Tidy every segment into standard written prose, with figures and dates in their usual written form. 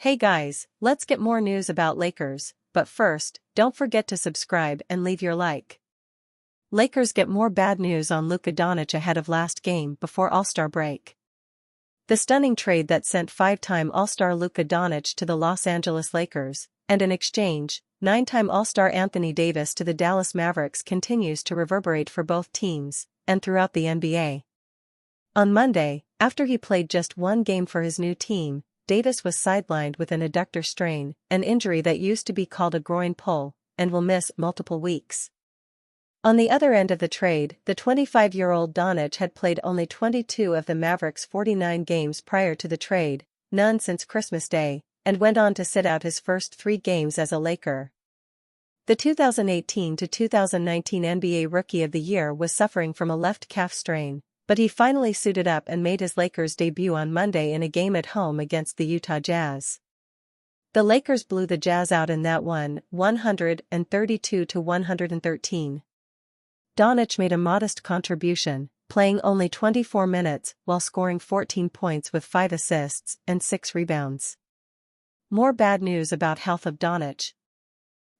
Hey guys, let's get more news about Lakers, but first, don't forget to subscribe and leave your like. Lakers get more bad news on Luka Doncic ahead of last game before All-Star break. The stunning trade that sent five-time All-Star Luka Doncic to the Los Angeles Lakers, and in exchange, nine-time All-Star Anthony Davis to the Dallas Mavericks continues to reverberate for both teams, and throughout the NBA. On Monday, after he played just one game for his new team, Davis was sidelined with an adductor strain, an injury that used to be called a groin pull, and will miss multiple weeks. On the other end of the trade, the 25-year-old Doncic had played only 22 of the Mavericks' 49 games prior to the trade, none since Christmas Day, and went on to sit out his first 3 games as a Laker. The 2018 to 2019 NBA Rookie of the Year was suffering from a left calf strain, but he finally suited up and made his Lakers debut on Monday in a game at home against the Utah Jazz. The Lakers blew the Jazz out in that one, 132-113. Doncic made a modest contribution, playing only 24 minutes while scoring 14 points with 5 assists and 6 rebounds. More bad news about health of Doncic.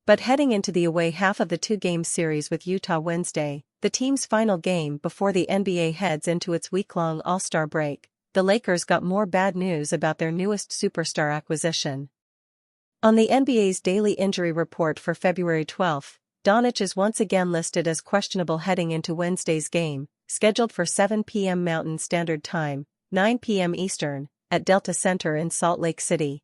But heading into the away half of the 2-game series with Utah Wednesday, the team's final game before the NBA heads into its week-long All-Star break, the Lakers got more bad news about their newest superstar acquisition. On the NBA's daily injury report for February 12, Doncic is once again listed as questionable heading into Wednesday's game, scheduled for 7 p.m. Mountain Standard Time, 9 p.m. Eastern, at Delta Center in Salt Lake City.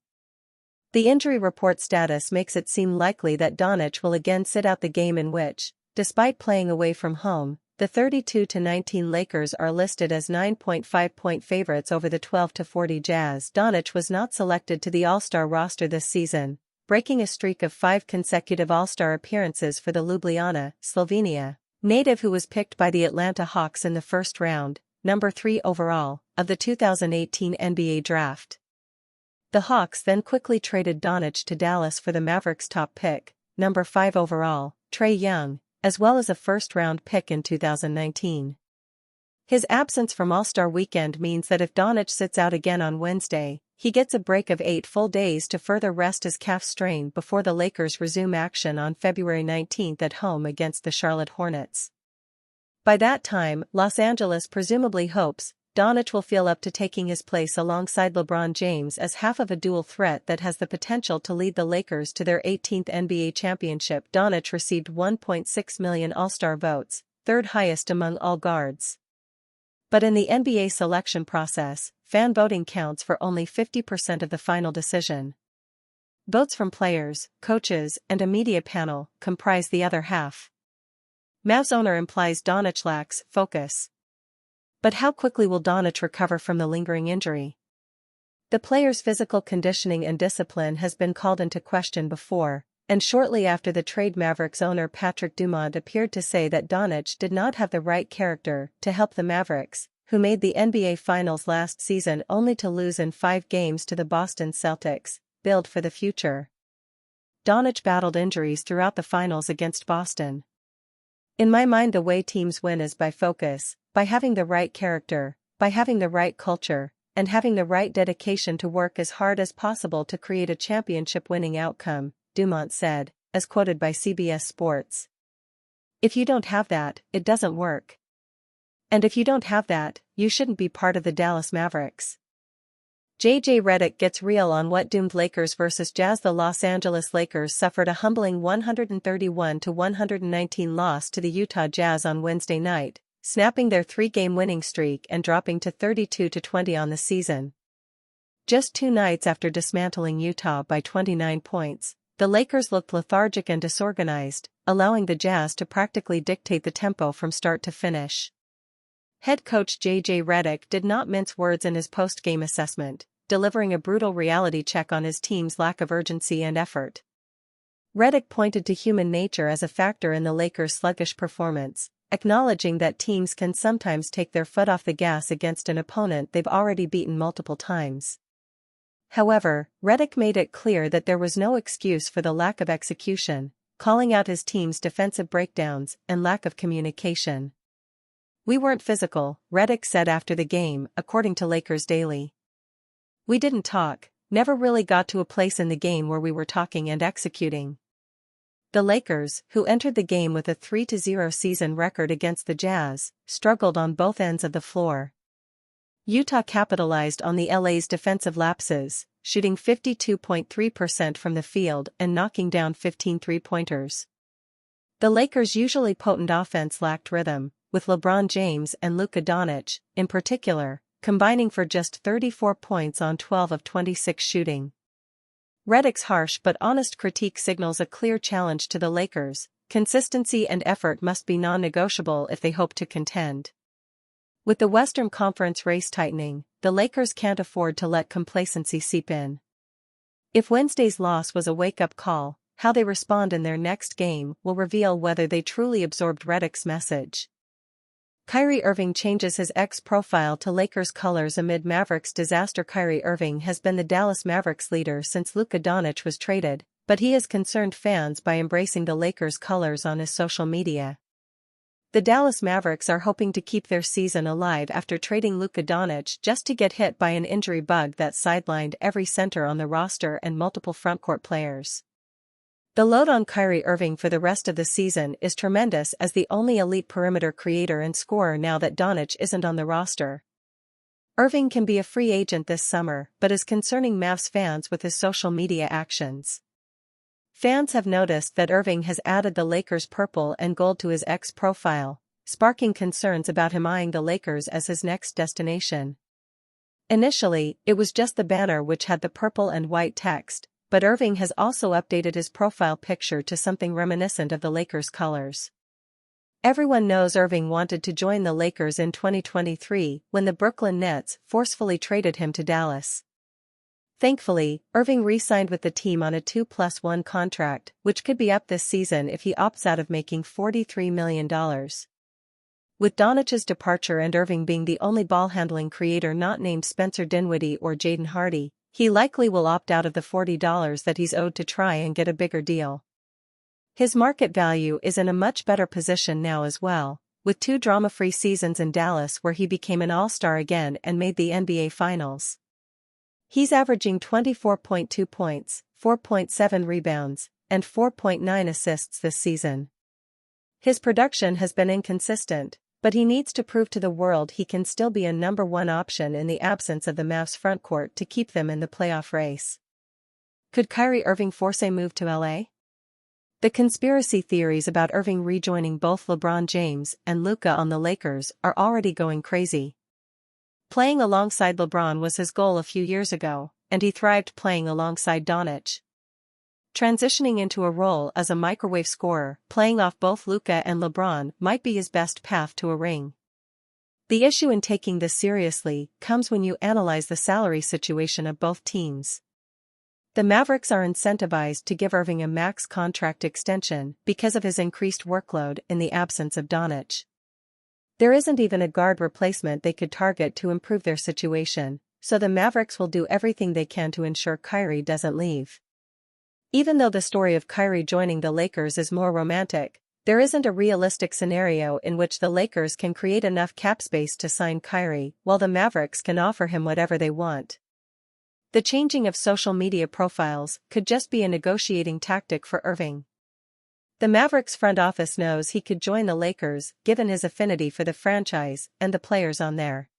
The injury report status makes it seem likely that Doncic will again sit out the game in which, despite playing away from home, the 32-19 Lakers are listed as 9.5-point favorites over the 12-40 Jazz. Doncic was not selected to the All-Star roster this season, breaking a streak of 5 consecutive All-Star appearances for the Ljubljana, Slovenia, native who was picked by the Atlanta Hawks in the first round, number 3 overall, of the 2018 NBA Draft. The Hawks then quickly traded Doncic to Dallas for the Mavericks' top pick, number 5 overall, Trae Young, as well as a first-round pick in 2019. His absence from All-Star Weekend means that if Doncic sits out again on Wednesday, he gets a break of 8 full days to further rest his calf strain before the Lakers resume action on February 19 at home against the Charlotte Hornets. By that time, Los Angeles presumably hopes Doncic will feel up to taking his place alongside LeBron James as half of a dual threat that has the potential to lead the Lakers to their 18th NBA championship. Doncic received 1.6 million All-Star votes, third highest among all guards. But in the NBA selection process, fan voting counts for only 50% of the final decision. Votes from players, coaches, and a media panel comprise the other half. Mavs owner implies Doncic lacks focus. But how quickly will Doncic recover from the lingering injury? The player's physical conditioning and discipline has been called into question before, and shortly after the trade, Mavericks owner Patrick Dumont appeared to say that Doncic did not have the right character to help the Mavericks, who made the NBA Finals last season only to lose in 5 games to the Boston Celtics, build for the future. Doncic battled injuries throughout the finals against Boston. In my mind, the way teams win is by focus, by having the right character, by having the right culture, and having the right dedication to work as hard as possible to create a championship-winning outcome, Dumont said, as quoted by CBS Sports. If you don't have that, it doesn't work. And if you don't have that, you shouldn't be part of the Dallas Mavericks. JJ Redick gets real on what doomed Lakers vs. Jazz. The Los Angeles Lakers suffered a humbling 131-119 loss to the Utah Jazz on Wednesday night, snapping their 3-game winning streak and dropping to 32-20 on the season. Just 2 nights after dismantling Utah by 29 points, the Lakers looked lethargic and disorganized, allowing the Jazz to practically dictate the tempo from start to finish. Head coach JJ Redick did not mince words in his post-game assessment, delivering a brutal reality check on his team's lack of urgency and effort. Redick pointed to human nature as a factor in the Lakers' sluggish performance, acknowledging that teams can sometimes take their foot off the gas against an opponent they've already beaten multiple times. However, Redick made it clear that there was no excuse for the lack of execution, calling out his team's defensive breakdowns and lack of communication. "We weren't physical," Redick said after the game, according to Lakers Daily. "We didn't talk, never really got to a place in the game where we were talking and executing. The Lakers, who entered the game with a 3-0 season record against the Jazz, struggled on both ends of the floor. Utah capitalized on the LA's defensive lapses, shooting 52.3% from the field and knocking down 15 three-pointers. The Lakers' usually potent offense lacked rhythm, with LeBron James and Luka Doncic, in particular, combining for just 34 points on 12 of 26 shooting. Redick's harsh but honest critique signals a clear challenge to the Lakers: consistency and effort must be non-negotiable if they hope to contend. With the Western Conference race tightening, the Lakers can't afford to let complacency seep in. If Wednesday's loss was a wake-up call, how they respond in their next game will reveal whether they truly absorbed Redick's message. Kyrie Irving changes his X profile to Lakers colors amid Mavericks disaster. Kyrie Irving has been the Dallas Mavericks leader since Luka Doncic was traded, but he has concerned fans by embracing the Lakers colors on his social media. The Dallas Mavericks are hoping to keep their season alive after trading Luka Doncic just to get hit by an injury bug that sidelined every center on the roster and multiple frontcourt players. The load on Kyrie Irving for the rest of the season is tremendous as the only elite perimeter creator and scorer now that Doncic isn't on the roster. Irving can be a free agent this summer but is concerning Mavs fans with his social media actions. Fans have noticed that Irving has added the Lakers' purple and gold to his X profile, sparking concerns about him eyeing the Lakers as his next destination. Initially, it was just the banner which had the purple and white text, but Irving has also updated his profile picture to something reminiscent of the Lakers' colors. Everyone knows Irving wanted to join the Lakers in 2023 when the Brooklyn Nets forcefully traded him to Dallas. Thankfully, Irving re-signed with the team on a 2+1 contract, which could be up this season if he opts out of making $43 million. With Doncic's departure and Irving being the only ball-handling creator not named Spencer Dinwiddie or Jaden Hardy, he likely will opt out of the $40 that he's owed to try and get a bigger deal. His market value is in a much better position now as well, with 2 drama-free seasons in Dallas where he became an all-star again and made the NBA Finals. He's averaging 24.2 points, 4.7 rebounds, and 4.9 assists this season. His production has been inconsistent, but he needs to prove to the world he can still be a number 1 option in the absence of the Mavs frontcourt to keep them in the playoff race. Could Kyrie Irving force a move to LA? The conspiracy theories about Irving rejoining both LeBron James and Luka on the Lakers are already going crazy. Playing alongside LeBron was his goal a few years ago, and he thrived playing alongside Doncic. Transitioning into a role as a microwave scorer, playing off both Luka and LeBron might be his best path to a ring. The issue in taking this seriously comes when you analyze the salary situation of both teams. The Mavericks are incentivized to give Irving a max contract extension because of his increased workload in the absence of Doncic. There isn't even a guard replacement they could target to improve their situation, so the Mavericks will do everything they can to ensure Kyrie doesn't leave. Even though the story of Kyrie joining the Lakers is more romantic, there isn't a realistic scenario in which the Lakers can create enough cap space to sign Kyrie, while the Mavericks can offer him whatever they want. The changing of social media profiles could just be a negotiating tactic for Irving. The Mavericks front office knows he could join the Lakers given his affinity for the franchise and the players on there.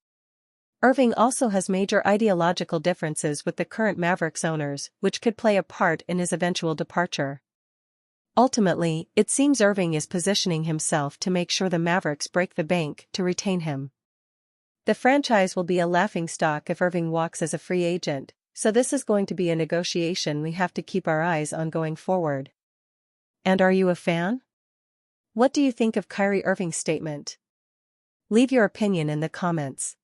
Irving also has major ideological differences with the current Mavericks owners, which could play a part in his eventual departure. Ultimately, it seems Irving is positioning himself to make sure the Mavericks break the bank to retain him. The franchise will be a laughingstock if Irving walks as a free agent, so this is going to be a negotiation we have to keep our eyes on going forward. And are you a fan? What do you think of Kyrie Irving's statement? Leave your opinion in the comments.